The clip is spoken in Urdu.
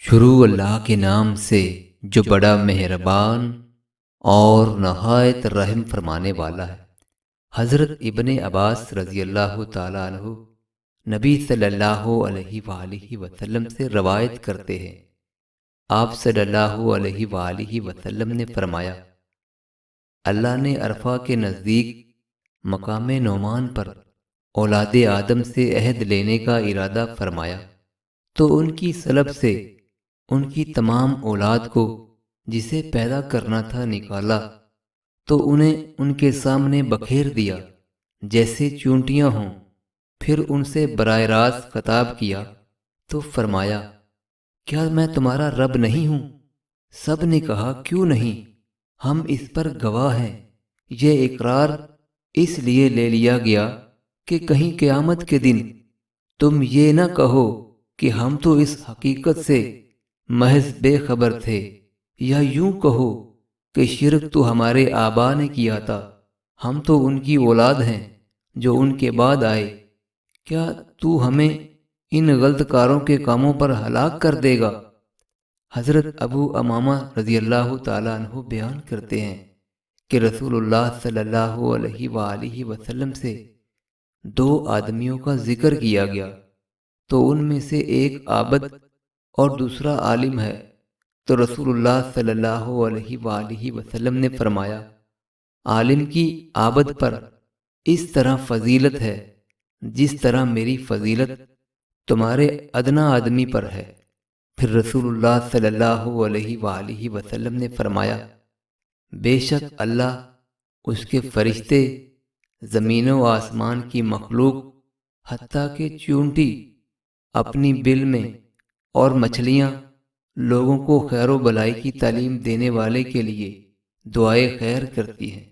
شروع اللہ کے نام سے جو بڑا مہربان اور نہایت رحم فرمانے والا ہے۔ حضرت ابن عباس رضی اللہ تعالیٰ عنہ نبی صلی اللہ علیہ وآلہ وسلم سے روایت کرتے ہیں، آپ صلی اللہ علیہ وآلہ وسلم نے فرمایا، اللہ نے عرفہ کے نزدیک مقام نعمان پر اولاد آدم سے عہد لینے کا ارادہ فرمایا تو ان کی سلب سے ان کی تمام اولاد کو جسے پیدا کرنا تھا نکالا تو انہیں ان کے سامنے بکھیر دیا جیسے چونٹیاں ہوں، پھر ان سے براہ راست خطاب کیا تو فرمایا، کیا میں تمہارا رب نہیں ہوں؟ سب نے کہا، کیوں نہیں، ہم اس پر گواہ ہیں۔ یہ اقرار اس لیے لے لیا گیا کہ کہیں قیامت کے دن تم یہ نہ کہو کہ ہم تو اس حقیقت سے محض بے خبر تھے، یا یوں کہو کہ شرک تو ہمارے آبا نے کیا تھا، ہم تو ان کی اولاد ہیں جو ان کے بعد آئے، کیا تو ہمیں ان غلط کاروں کے کاموں پر ہلاک کر دے گا؟ حضرت ابو امامہ رضی اللہ تعالیٰ عنہ بیان کرتے ہیں کہ رسول اللہ صلی اللہ علیہ وآلہ وسلم سے دو آدمیوں کا ذکر کیا گیا تو ان میں سے ایک عابد اور دوسرا عالم ہے، تو رسول اللہ صلی اللہ علیہ وآلہ وسلم نے فرمایا، عالم کی عابد پر اس طرح فضیلت ہے جس طرح میری فضیلت تمہارے ادنا آدمی پر ہے۔ پھر رسول اللہ صلی اللہ علیہ وآلہ وسلم نے فرمایا، بے شک اللہ، اس کے فرشتے، زمین و آسمان کی مخلوق، حتیٰ کہ چونٹی اپنی بل میں، اور مچھلیاں لوگوں کو خیر و بلائی کی تعلیم دینے والے کے لیے دعائے خیر کرتی ہیں۔